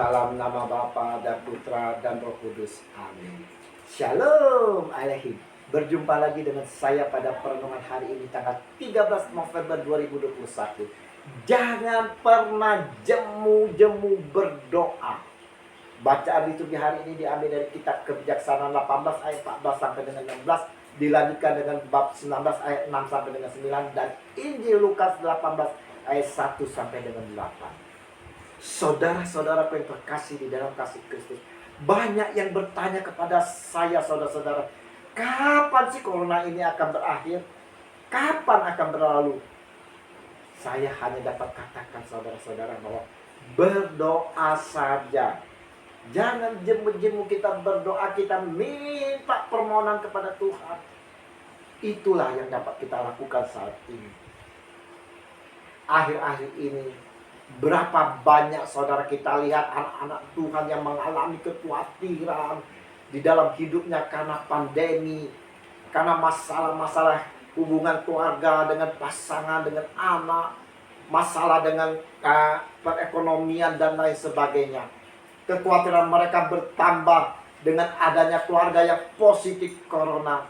Dalam nama Bapa dan Putra dan Roh Kudus. Amin. Shalom Alaikum. Berjumpa lagi dengan saya pada perenungan hari ini tanggal 13 November 2021. Jangan pernah jemu-jemu berdoa. Bacaan liturgi hari ini diambil dari kitab Kebijaksanaan 18 ayat 14 sampai dengan 16, dilanjutkan dengan bab 19 ayat 6 sampai dengan 9, dan Injil Lukas 18 ayat 1 sampai dengan 8. Saudara-saudara yang terkasih di dalam kasih Kristus, banyak yang bertanya kepada saya, saudara-saudara, kapan sih corona ini akan berakhir? Kapan akan berlalu? Saya hanya dapat katakan saudara-saudara bahwa berdoa saja. Jangan jemu-jemu kita berdoa, kita minta permohonan kepada Tuhan. Itulah yang dapat kita lakukan saat ini. Akhir-akhir ini, berapa banyak saudara kita lihat anak-anak Tuhan yang mengalami kekhawatiran di dalam hidupnya karena pandemi, karena masalah-masalah hubungan keluarga dengan pasangan, dengan anak, masalah dengan perekonomian dan lain sebagainya. Kekhawatiran mereka bertambah dengan adanya keluarga yang positif corona.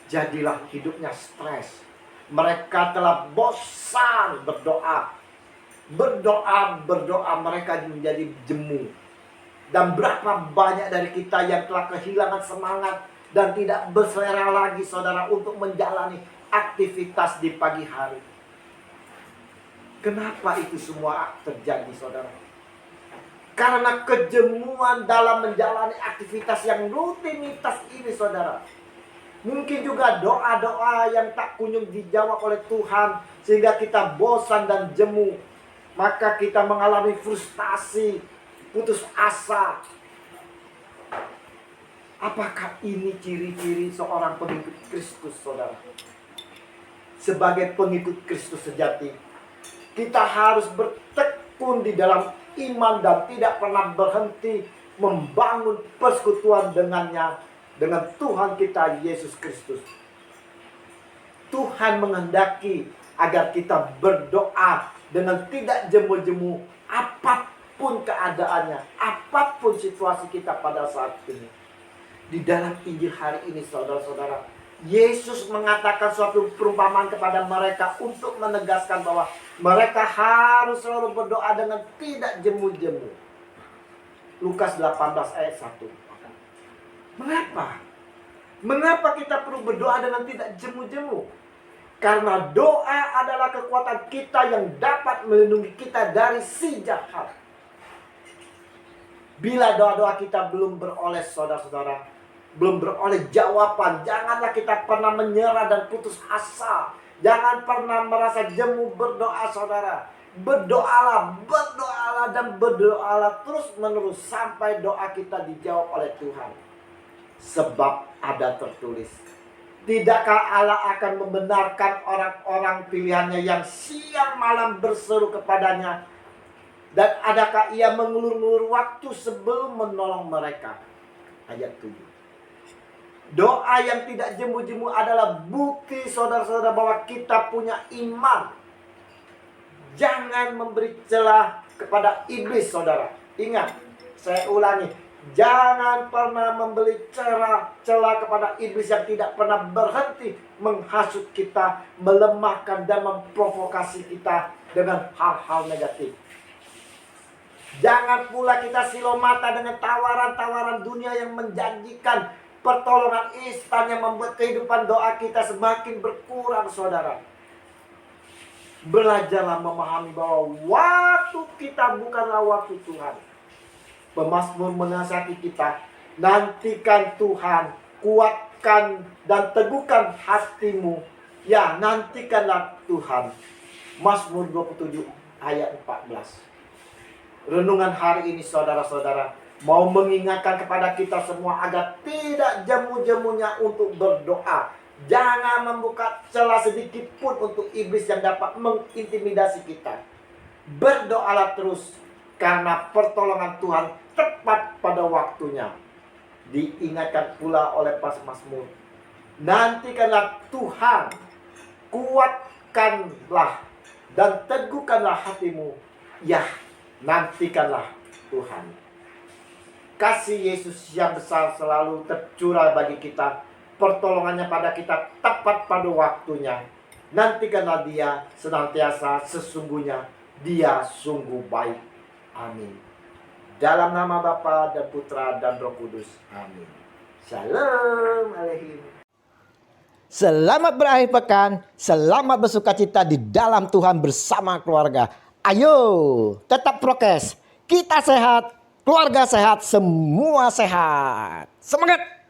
Jadilah hidupnya stres. Mereka telah bosan berdoa. Berdoa mereka menjadi jemu. Dan berapa banyak dari kita yang telah kehilangan semangat dan tidak berselera lagi saudara untuk menjalani aktivitas di pagi hari. Kenapa itu semua terjadi saudara? Karena kejemuan dalam menjalani aktivitas yang rutinitas ini saudara. Mungkin juga doa-doa yang tak kunjung dijawab oleh Tuhan sehingga kita bosan dan jemu. Maka kita mengalami frustasi, putus asa. Apakah ini ciri-ciri seorang pengikut Kristus, saudara? Sebagai pengikut Kristus sejati, kita harus bertekun di dalam iman dan tidak pernah berhenti membangun persekutuan dengannya, dengan Tuhan kita Yesus Kristus. Tuhan menghendaki agar kita berdoa dengan tidak jemu-jemu apapun keadaannya, apapun situasi kita pada saat ini. Di dalam Injil hari ini saudara-saudara, Yesus mengatakan suatu perumpamaan kepada mereka untuk menegaskan bahwa mereka harus selalu berdoa dengan tidak jemu-jemu. Lukas 18 ayat 1. Mengapa? Mengapa kita perlu berdoa dengan tidak jemu-jemu? Karena doa adalah kekuatan kita yang dapat melindungi kita dari si jahat. Bila doa-doa kita belum beroleh saudara-saudara, belum beroleh jawaban, janganlah kita pernah menyerah dan putus asa. Jangan pernah merasa jemu berdoa saudara. Berdoalah dan berdoalah terus menerus sampai doa kita dijawab oleh Tuhan. Sebab ada tertulis, tidakkah Allah akan membenarkan orang-orang pilihannya yang siang malam berseru kepadanya? Dan adakah ia mengulur-ulur waktu sebelum menolong mereka? Ayat 7. Doa yang tidak jemu-jemu adalah bukti saudara-saudara bahwa kita punya iman. Jangan memberi celah kepada iblis saudara. Ingat, saya ulangi. Jangan pernah memberi celah kepada iblis yang tidak pernah berhenti menghasut kita, melemahkan dan memprovokasi kita dengan hal-hal negatif. Jangan pula kita silau mata dengan tawaran-tawaran dunia yang menjanjikan pertolongan instan yang membuat kehidupan doa kita semakin berkurang saudara. Belajarlah memahami bahwa waktu kita bukanlah waktu Tuhan. Pemazmur menasihati kita, nantikan Tuhan, kuatkan dan teguhkan hatimu. Ya, nantikanlah Tuhan. Mazmur 27 ayat 14. Renungan hari ini saudara-saudara mau mengingatkan kepada kita semua agar tidak jemu-jemunya untuk berdoa. Jangan membuka celah sedikit pun untuk iblis yang dapat mengintimidasi kita. Berdoalah terus karena pertolongan Tuhan tepat pada waktunya. Diingatkan pula oleh Mazmur, nantikanlah Tuhan, kuatkanlah dan teguhkanlah hatimu. Ya, nantikanlah Tuhan. Kasih Yesus yang besar selalu tercurah bagi kita. Pertolongannya pada kita tepat pada waktunya. Nantikanlah Dia senantiasa, sesungguhnya Dia sungguh baik. Amin. Dalam nama Bapa dan Putra dan Roh Kudus. Amin. Shalom Aleichem. Selamat berakhir pekan, selamat bersukacita di dalam Tuhan bersama keluarga. Ayo, tetap prokes. Kita sehat, keluarga sehat, semua sehat. Semangat!